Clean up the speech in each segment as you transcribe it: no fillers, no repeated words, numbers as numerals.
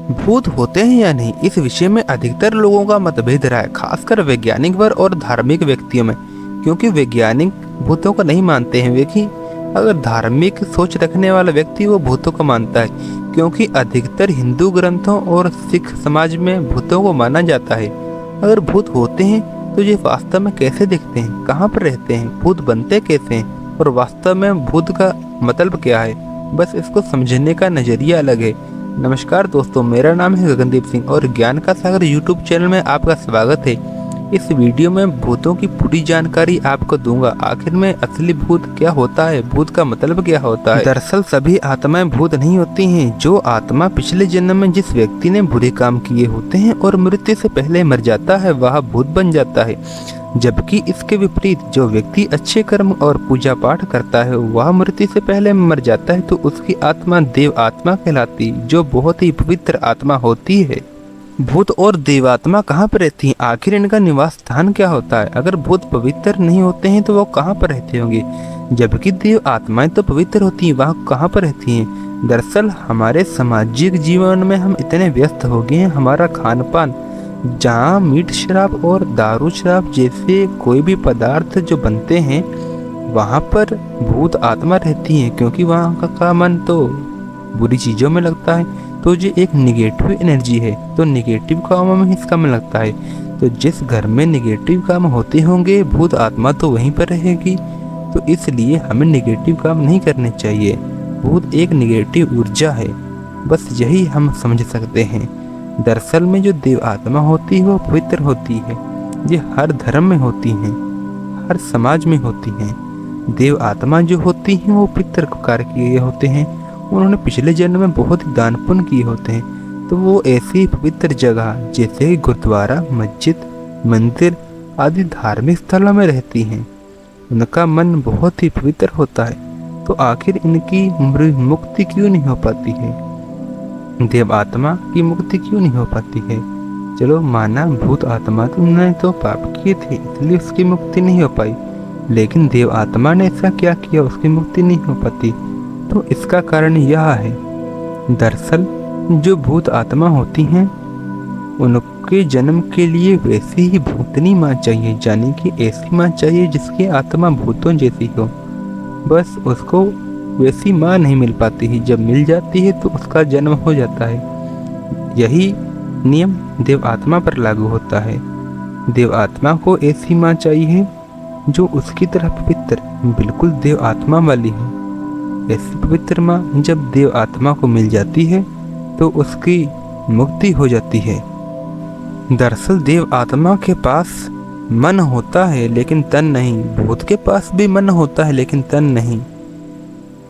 भूत होते हैं या नहीं, इस विषय में अधिकतर लोगों का मतभेद रहा है, खासकर वैज्ञानिक वर्ग और धार्मिक व्यक्तियों में। क्योंकि वैज्ञानिक भूतों को नहीं मानते हैं, लेकिन अगर धार्मिक सोच रखने वाला व्यक्ति वो भूतों को मानता है। क्योंकि अधिकतर हिंदू ग्रंथों और सिख समाज में भूतों को माना जाता है। अगर भूत होते हैं तो ये वास्तव में कैसे दिखते हैं, कहाँ पर रहते हैं, भूत बनते कैसे हैं और वास्तव में भूत का मतलब क्या है, बस इसको समझने का नजरिया अलग है। नमस्कार दोस्तों, मेरा नाम है गगनदीप सिंह और ज्ञान का सागर यूट्यूब चैनल में आपका स्वागत है। इस वीडियो में भूतों की पूरी जानकारी आपको दूंगा। आखिर में असली भूत क्या होता है, भूत का मतलब क्या होता है। दरअसल सभी आत्माएं भूत नहीं होती हैं। जो आत्मा पिछले जन्म में जिस व्यक्ति ने बुरे काम किए होते हैं और मृत्यु से पहले मर जाता है वह भूत बन जाता है। जबकि इसके विपरीत जो व्यक्ति अच्छे कर्म और पूजा पाठ करता है वह मृत्यु से पहले मर जाता है तो उसकी आत्मा देव आत्मा कहलाती, जो बहुत ही पवित्र आत्मा होती है। भूत और देवात्मा कहाँ पर रहती हैं, आखिर इनका निवास स्थान क्या होता है। अगर भूत पवित्र नहीं होते हैं तो वो कहाँ पर रहते होंगे, जबकि देव आत्माएं तो पवित्र होती हैं, वह कहाँ पर रहती हैं। दरअसल हमारे सामाजिक जीवन में हम इतने व्यस्त हो गए हैं, हमारा खान पान जहाँ मीट शराब और दारू शराब जैसे कोई भी पदार्थ जो बनते हैं वहाँ पर भूत आत्मा रहती हैं। क्योंकि वहाँ का मन तो बुरी चीज़ों में लगता है, तो ये एक निगेटिव एनर्जी है, तो निगेटिव कामों में इसका मन लगता है। तो जिस घर में निगेटिव काम होते होंगे भूत आत्मा तो वहीं पर रहेगी। तो इसलिए हमें निगेटिव काम नहीं करने चाहिए। भूत एक निगेटिव ऊर्जा है, बस यही हम समझ सकते हैं। दरअसल में जो देव आत्मा होती है वो पवित्र होती है। ये हर धर्म में होती हैं, हर समाज में होती हैं। देव आत्मा जो होती हैं वो पवित्र कार्य किए होते हैं, उन्होंने पिछले जन्म में बहुत ही दान पुण्य किए होते हैं। तो वो ऐसी पवित्र जगह जैसे गुरुद्वारा, मस्जिद, मंदिर आदि धार्मिक स्थलों में रहती हैं। उनका मन बहुत ही पवित्र होता है। तो आखिर इनकी मुक्ति क्यों नहीं हो पाती है, देव आत्मा की मुक्ति क्यों नहीं हो पाती है। चलो माना भूत आत्मा तो उन्होंने तो पाप किए थे इसलिए उसकी मुक्ति नहीं हो पाई, लेकिन देव आत्मा ने ऐसा क्या किया उसकी मुक्ति नहीं हो पाती। तो इसका कारण यह है, दरअसल जो भूत आत्मा होती हैं उनके जन्म के लिए वैसी ही भूतनी माँ चाहिए, यानी कि ऐसी माँ चाहिए जिसकी आत्मा भूतों जैसी हो। बस उसको वैसी माँ नहीं मिल पाती है, जब मिल जाती है तो उसका जन्म हो जाता है। यही नियम देव आत्मा पर लागू होता है। देव आत्मा को ऐसी माँ चाहिए जो उसकी तरह पवित्र, बिल्कुल देव आत्मा वाली हो। ऐसी पवित्र माँ जब देव आत्मा को मिल जाती है तो उसकी मुक्ति हो जाती है। दरअसल देव आत्मा के पास मन होता है लेकिन तन नहीं, भूत के पास भी मन होता है लेकिन तन नहीं।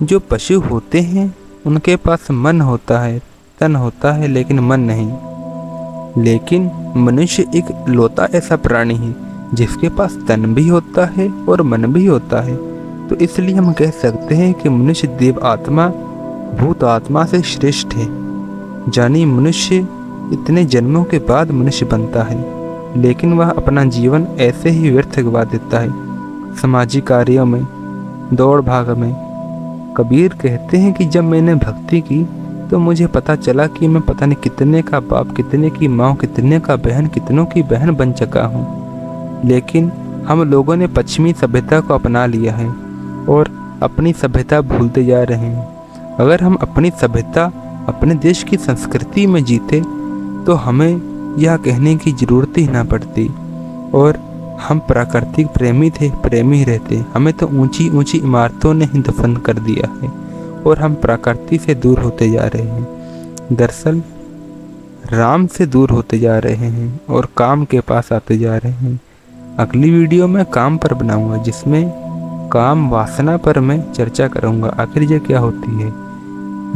जो पशु होते हैं उनके पास मन होता है, तन होता है लेकिन मन नहीं। लेकिन मनुष्य एक लौता ऐसा प्राणी है जिसके पास तन भी होता है और मन भी होता है। तो इसलिए हम कह सकते हैं कि मनुष्य देव आत्मा भूत आत्मा से श्रेष्ठ है। जानी मनुष्य इतने जन्मों के बाद मनुष्य बनता है, लेकिन वह अपना जीवन ऐसे ही व्यर्थ गवा देता है, सामाजिक कार्यों में, दौड़ भाग में। कबीर कहते हैं कि जब मैंने भक्ति की तो मुझे पता चला कि मैं पता नहीं कितने का बाप, कितने की माँ, कितने का बहन, कितनों की बहन बन चुका हूँ। लेकिन हम लोगों ने पश्चिमी सभ्यता को अपना लिया है और अपनी सभ्यता भूलते जा रहे हैं। अगर हम अपनी सभ्यता, अपने देश की संस्कृति में जीते तो हमें यह कहने की ज़रूरत ही ना पड़ती। और हम प्राकृतिक प्रेमी थे, प्रेमी रहते। हमें तो ऊंची ऊंची इमारतों ने ही दफन कर दिया है और हम प्रकृति से दूर होते जा रहे हैं। दरअसल राम से दूर होते जा रहे हैं और काम के पास आते जा रहे हैं। अगली वीडियो में काम पर बनाऊंगा, जिसमें काम वासना पर मैं चर्चा करूंगा, आखिर ये क्या होती है।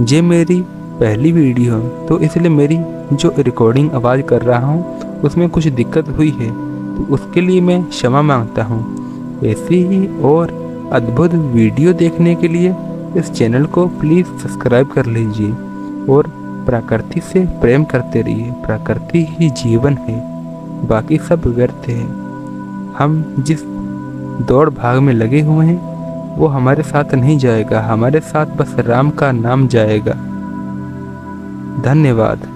ये मेरी पहली वीडियो है तो इसलिए मेरी जो रिकॉर्डिंग आवाज़ कर रहा हूँ उसमें कुछ दिक्कत हुई है, तो उसके लिए मैं क्षमा मांगता हूँ। ऐसी ही और अद्भुत वीडियो देखने के लिए इस चैनल को प्लीज़ सब्सक्राइब कर लीजिए और प्रकृति से प्रेम करते रहिए। प्रकृति ही जीवन है, बाकी सब व्यर्थ है। हम जिस दौड़ भाग में लगे हुए हैं वो हमारे साथ नहीं जाएगा, हमारे साथ बस राम का नाम जाएगा। धन्यवाद।